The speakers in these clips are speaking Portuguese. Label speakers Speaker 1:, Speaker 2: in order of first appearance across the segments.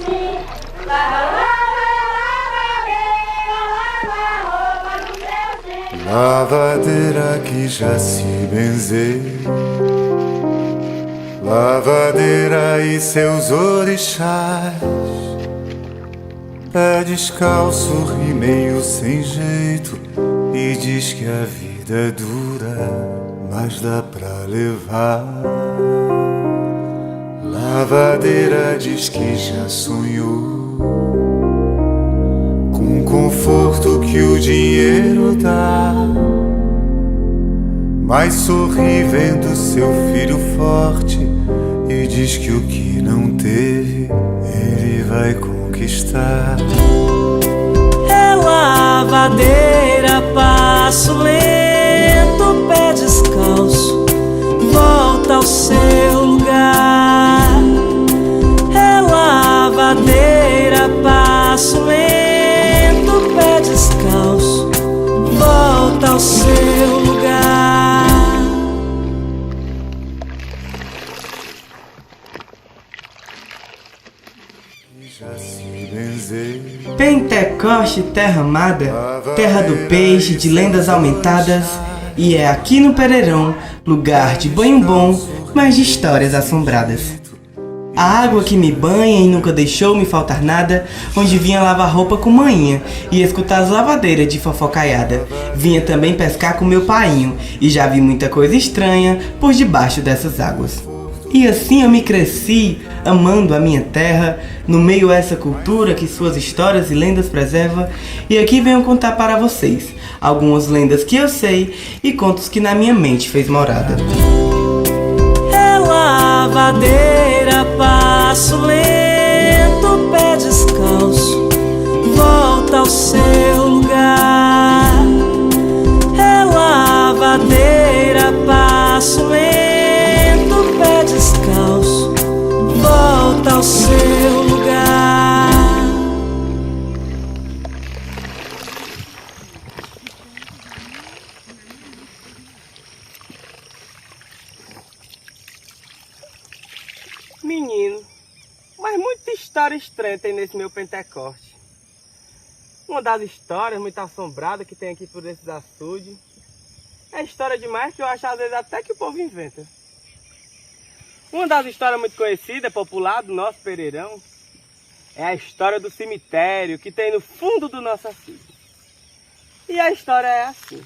Speaker 1: sim. Lava, lava, lavadeira, lava a roupa do seu sim.
Speaker 2: Lavadeira que já se benzeu, lavadeira e seus orixás. Pé descalço ri meio sem jeito e diz que a vida é dura, mas dá pra levar. Lavadeira diz que já sonhou com o conforto que o dinheiro dá, mas sorri vendo seu filho forte e diz que o que não teve ele vai conquistar.
Speaker 3: É lavadeira, passo lento, pé descalço, volta ao seu lugar. É lavadeira, passo lento, pé descalço, volta ao seu lugar.
Speaker 2: Já se benzeu.
Speaker 4: Pentecoste, terra amada, terra do peixe, de lendas aumentadas. E é aqui no Pereirão, lugar de banho bom, mas de histórias assombradas. A água que me banha e nunca deixou me faltar nada, onde vinha lavar roupa com manhinha e escutar as lavadeiras de fofocaiada. Vinha também pescar com meu painho e já vi muita coisa estranha por debaixo dessas águas. E assim eu me cresci, amando a minha terra, no meio a essa cultura que suas histórias e lendas preserva. E aqui venho contar para vocês algumas lendas que eu sei e contos que na minha mente fez morada.
Speaker 3: É lavadeira, passo lento, pé descalço, volta ao seu lugar. É lavadeira, passo lento, pé descalço, volta ao seu lugar.
Speaker 4: Menino, mas muita história estranha tem nesse meu Pentecoste. Uma das histórias muito assombradas que tem aqui por esses açudes é história demais que eu acho às vezes até que o povo inventa. Uma das histórias muito conhecidas, popular do nosso Pereirão, é a história do cemitério que tem no fundo do nosso açude. E a história é assim.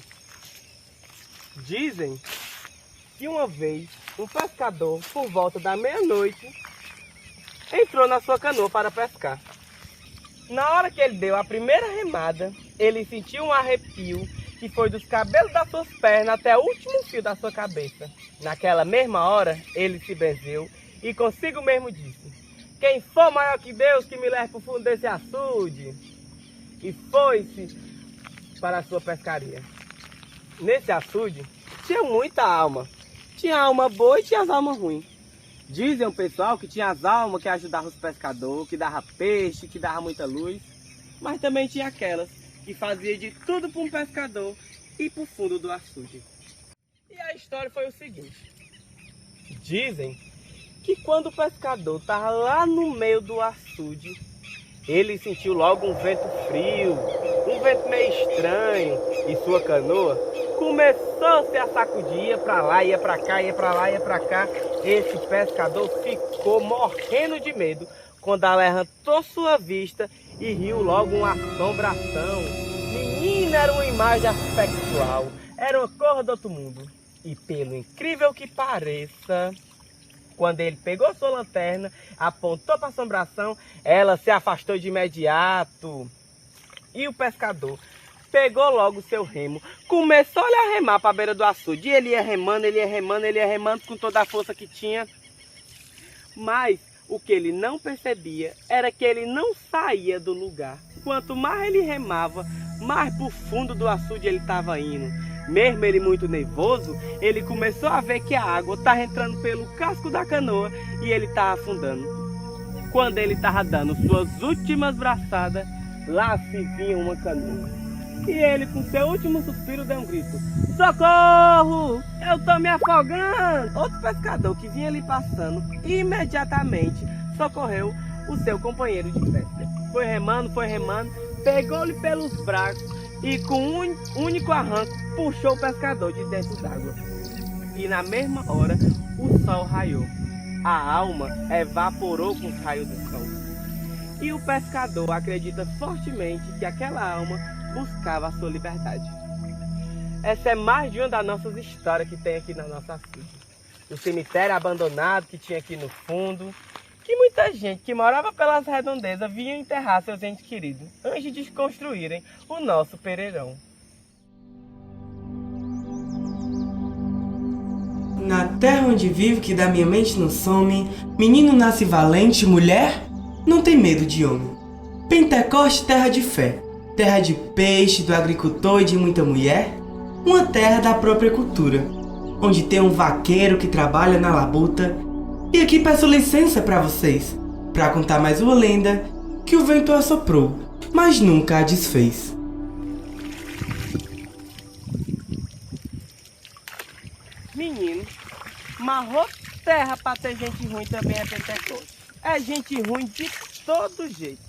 Speaker 4: Dizem que uma vez um pescador, por volta da meia-noite, entrou na sua canoa para pescar. Na hora que ele deu a primeira remada, ele sentiu um arrepio que foi dos cabelos das suas pernas até o último fio da sua cabeça. Naquela mesma hora, ele se benzeu e consigo mesmo disse: quem for maior que Deus, que me leve para o fundo desse açude. E foi-se para a sua pescaria. Nesse açude tinha muita alma. Tinha alma boa e tinha as almas ruins. Dizem o pessoal que tinha as almas que ajudavam os pescadores, que dava peixe, que dava muita luz. Mas também tinha aquelas que fazia de tudo para um pescador e para o fundo do açude. E a história foi o seguinte. Dizem que quando o pescador estava lá no meio do açude, ele sentiu logo um vento frio, um vento meio estranho, e sua canoa começou-se a sacudir, ia para lá, ia para cá, ia para lá, ia para cá. Esse pescador ficou morrendo de medo quando levantou sua vista e riu logo uma assombração. Menina, era uma imagem aspectual, era uma cor do outro mundo. E pelo incrível que pareça, quando ele pegou sua lanterna, apontou para a assombração, ela se afastou de imediato. E o pescador pegou logo o seu remo, começou a remar para a beira do açude. E ele ia remando, ele ia remando, ele ia remando com toda a força que tinha. Mas o que ele não percebia era que ele não saía do lugar. Quanto mais ele remava, mais para o fundo do açude ele estava indo. Mesmo ele muito nervoso, ele começou a ver que a água estava entrando pelo casco da canoa e ele estava afundando. Quando ele estava dando suas últimas braçadas, lá se vinha uma canoa. E ele, com seu último suspiro, deu um grito: socorro! Eu estou me afogando! Outro pescador que vinha ali passando, imediatamente socorreu o seu companheiro de pesca. Foi remando, pegou-lhe pelos braços e com um único arranco puxou o pescador de dentro d'água. E na mesma hora o sol raiou. A alma evaporou com os raios do sol. E o pescador acredita fortemente que aquela alma buscava a sua liberdade. Essa é mais de uma das nossas histórias que tem aqui na nossa cidade. O cemitério abandonado que tinha aqui no fundo, que muita gente que morava pelas redondezas vinha enterrar seus entes queridos antes de desconstruírem o nosso Pereirão.
Speaker 3: Na terra onde vivo, que da minha mente não some, menino nasce valente, mulher não tem medo de homem. Pentecoste, terra de fé, terra de peixe, do agricultor e de muita mulher, uma terra da própria cultura, onde tem um vaqueiro que trabalha na labuta. E aqui peço licença para vocês, para contar mais uma lenda que o vento assoprou, mas nunca a desfez.
Speaker 4: Menino, marrou terra pra ter gente ruim também é Pentecoste. É gente ruim de todo jeito.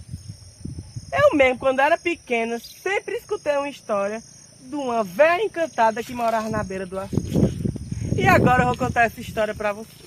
Speaker 4: Eu mesmo, quando era pequena, sempre escutei uma história de uma velha encantada que morava na beira do açude. E agora eu vou contar essa história pra vocês.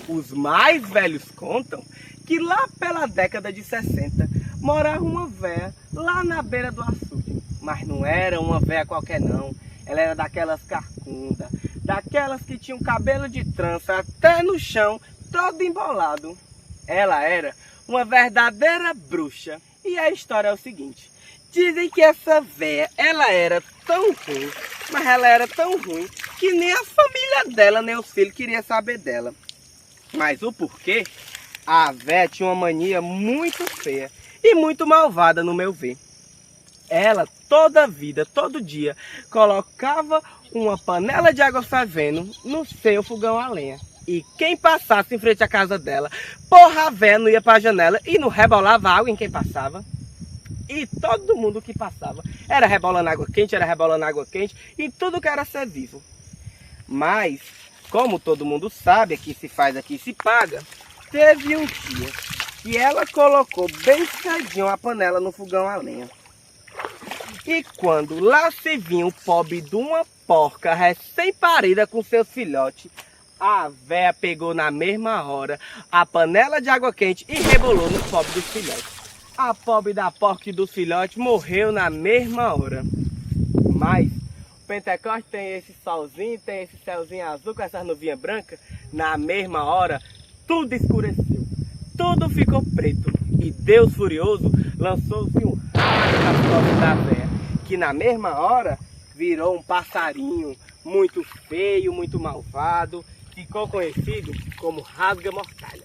Speaker 4: Os mais velhos contam que lá pela década de 60 morava uma véia lá na beira do açude. Mas não era uma véia qualquer não. Ela era daquelas carcundas, daquelas que tinham cabelo de trança até no chão, todo embolado. Ela era uma verdadeira bruxa. E a história é o seguinte: dizem que essa véia, ela era tão ruim, mas ela era tão ruim que nem a família dela, nem os filhos queriam saber dela. Mas o porquê? A véia tinha uma mania muito feia e muito malvada no meu ver. Ela, toda vida, todo dia, colocava uma panela de água fervendo no seu fogão a lenha. E quem passasse em frente à casa dela, porra, a véia não ia para a janela e não rebolava água em quem passava. E todo mundo que passava era rebolando água quente, e tudo que era ser vivo. Mas, como todo mundo sabe, aqui se faz, aqui se paga, teve um dia que ela colocou bem cedinho a panela no fogão a lenha. E quando lá se vinha o pobre de uma porca recém-parida com seus filhotes, a véia pegou na mesma hora a panela de água quente e rebolou no pobre dos filhotes. A pobre da porca e dos filhotes morreu na mesma hora. Mas o Pentecoste tem esse solzinho, tem esse céuzinho azul com essas nuvinhas brancas. Na mesma hora, tudo escureceu. Tudo ficou preto. E Deus furioso lançou-se um raio nas costas da véia, que na mesma hora virou um passarinho muito feio, muito malvado. Ficou conhecido como rasga-mortalha.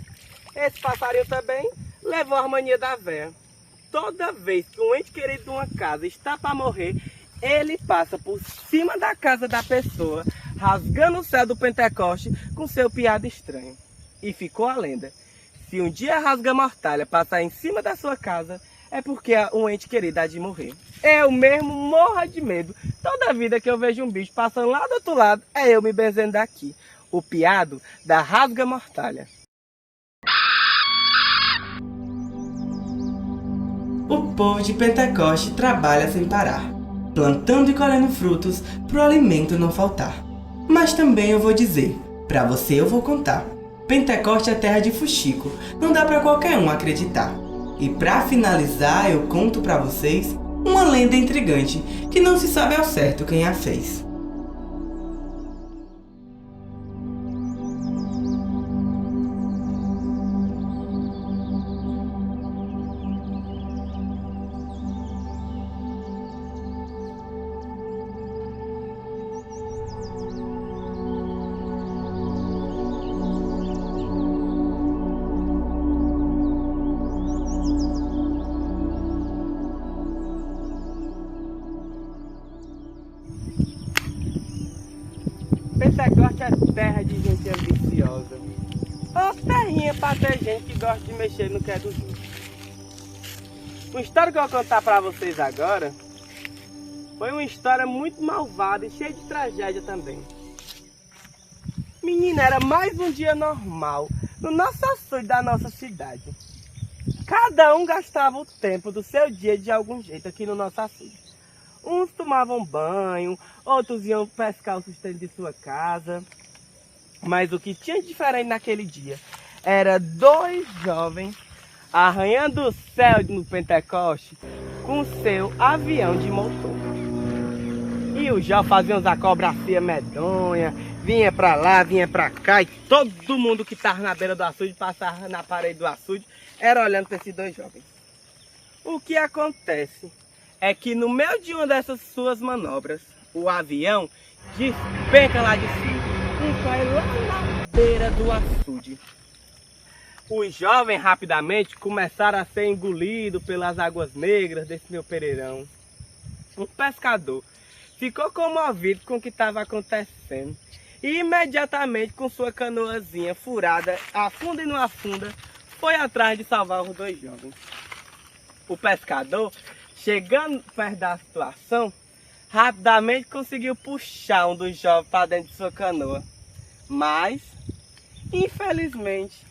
Speaker 4: Esse passarinho também levou a mania da véia. Toda vez que um ente querido de uma casa está para morrer, ele passa por cima da casa da pessoa, rasgando o céu do Pentecoste com seu piado estranho. E ficou a lenda: se um dia a rasga-mortalha passar em cima da sua casa, é porque um ente querido há de morrer. Eu mesmo morro de medo. Toda vida que eu vejo um bicho passando lá do outro lado, é eu me benzendo daqui. O piado da rasga-mortalha.
Speaker 3: O povo de Pentecoste trabalha sem parar, plantando e colhendo frutos pro alimento não faltar. Mas também eu vou dizer, pra você eu vou contar: Pentecoste é terra de fuxico, não dá pra qualquer um acreditar. E pra finalizar eu conto pra vocês uma lenda intrigante que não se sabe ao certo quem a fez.
Speaker 4: Pentecoste é terra de gente ambiciosa. Ou terrinha para ter gente que gosta de mexer no que é dos outros. Uma história que eu vou contar para vocês agora foi uma história muito malvada e cheia de tragédia também. Menina, era mais um dia normal no nosso açude da nossa cidade. Cada um gastava o tempo do seu dia de algum jeito aqui no nosso açude. Uns tomavam banho, outros iam pescar o sustento de sua casa. Mas o que tinha de diferente naquele dia era 2 jovens arranhando o céu no Pentecoste com seu avião de motor. E o jovem fazia uns acrobacia medonha, vinha pra lá, vinha pra cá, e todo mundo que estava na beira do açude, passava na parede do açude, era olhando para esses 2 jovens. O que acontece é que no meio de uma dessas suas manobras, o avião despenca lá de cima e cai lá na beira do açude. Os jovens rapidamente começaram a ser engolidos pelas águas negras desse meu pereirão. Um pescador ficou comovido com o que estava acontecendo e imediatamente com sua canoazinha furada, afunda e não afunda, foi atrás de salvar os 2 jovens. O pescador, chegando perto da situação, rapidamente conseguiu puxar um dos jovens para dentro de sua canoa. Mas, infelizmente,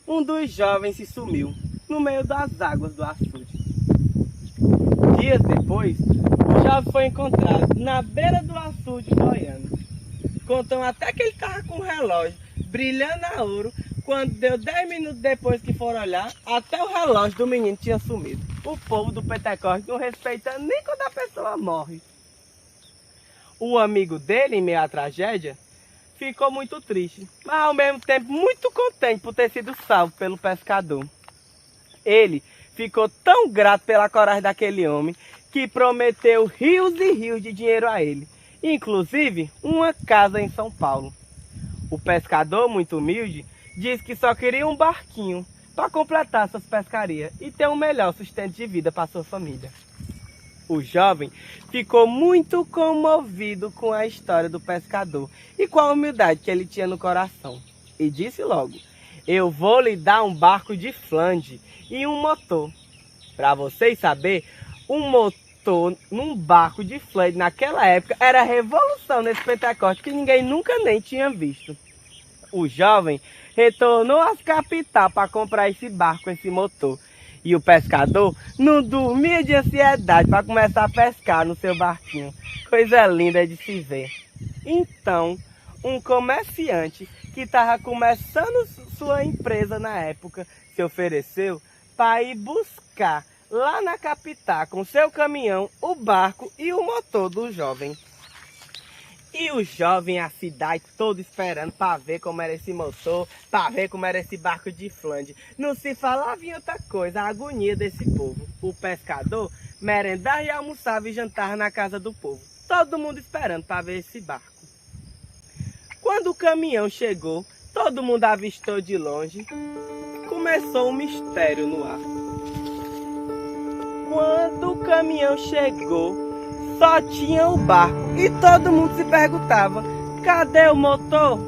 Speaker 4: um dos jovens se sumiu no meio das águas do açude. Dias depois, o jovem foi encontrado na beira do açude boiando. Contam até que ele estava com o relógio brilhando a ouro. Quando deu 10 minutos depois que foram olhar, até o relógio do menino tinha sumido. O povo do Pentecoste não respeita nem quando a pessoa morre. O amigo dele, em meio à tragédia, ficou muito triste, mas ao mesmo tempo muito contente por ter sido salvo pelo pescador. Ele ficou tão grato pela coragem daquele homem que prometeu rios e rios de dinheiro a ele, inclusive uma casa em São Paulo. O pescador, muito humilde, disse que só queria um barquinho para completar suas pescarias e ter um melhor sustento de vida para sua família. O jovem ficou muito comovido com a história do pescador e com a humildade que ele tinha no coração. E disse logo: eu vou lhe dar um barco de flange e um motor. Para vocês saberem, um motor num barco de flange naquela época era revolução nesse Pentecoste que ninguém nunca nem tinha visto. O jovem retornou às capitais para comprar esse barco, esse motor. E o pescador não dormia de ansiedade para começar a pescar no seu barquinho. Coisa linda de se ver. Então, um comerciante que estava começando sua empresa na época se ofereceu para ir buscar lá na capital com seu caminhão o barco e o motor do jovem. E o jovem, a cidade toda esperando para ver como era esse motor, para ver como era esse barco de flange. Não se falava em outra coisa, a agonia desse povo. O pescador merendava e almoçava e jantava na casa do povo. Todo mundo esperando para ver esse barco. Quando o caminhão chegou, todo mundo avistou de longe. Começou um mistério no ar. Quando o caminhão chegou, só tinha o barco e todo mundo se perguntava: cadê o motor?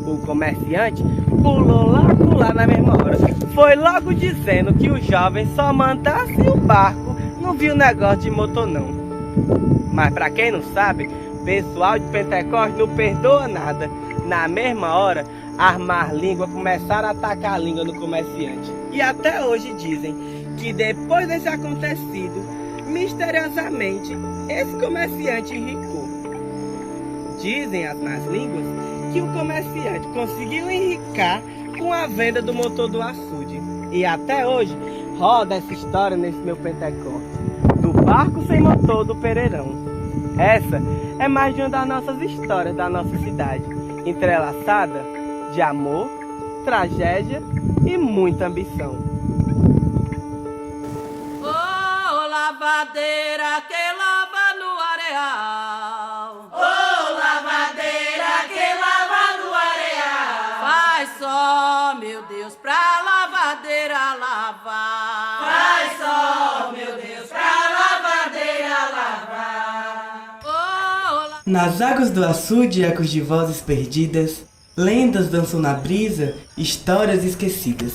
Speaker 4: O comerciante pulou lá na mesma hora. Foi logo dizendo que o jovem só mandasse o barco, não viu negócio de motor não. Mas para quem não sabe, pessoal de Pentecoste não perdoa nada. Na mesma hora, as más línguas começaram a atacar a língua do comerciante. E até hoje dizem que depois desse acontecido, misteriosamente, esse comerciante enricou. Dizem as más línguas que o comerciante conseguiu enricar com a venda do motor do açude. E até hoje roda essa história nesse meu Pentecoste, do barco sem motor do Pereirão. Essa é mais de uma das nossas histórias da nossa cidade, entrelaçada de amor, tragédia e muita ambição.
Speaker 1: Lavadeira que lava no areal. Oh, lavadeira que lava no areal. Faz só, meu Deus, pra lavadeira lavar. Faz só, meu Deus, pra lavadeira lavar. Oh,
Speaker 3: Nas águas do açude, ecos de vozes perdidas, lendas dançam na brisa, histórias esquecidas.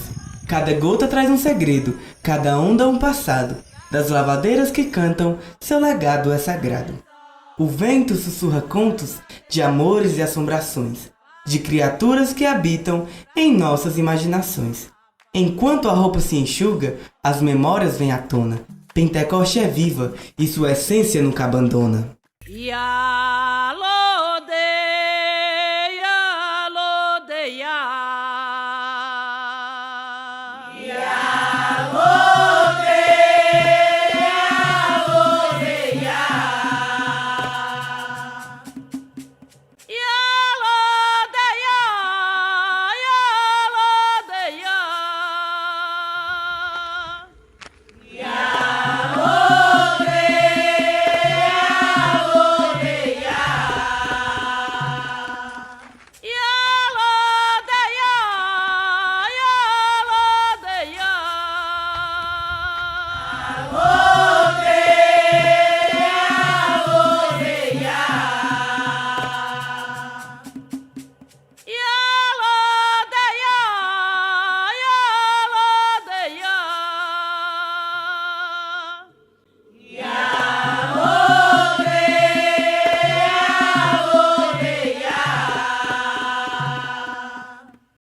Speaker 3: Cada gota traz um segredo, cada onda um passado. Das lavadeiras que cantam, seu legado é sagrado. O vento sussurra contos de amores e assombrações, de criaturas que habitam em nossas imaginações. Enquanto a roupa se enxuga, as memórias vêm à tona. Pentecoste é viva e sua essência nunca abandona.
Speaker 1: E a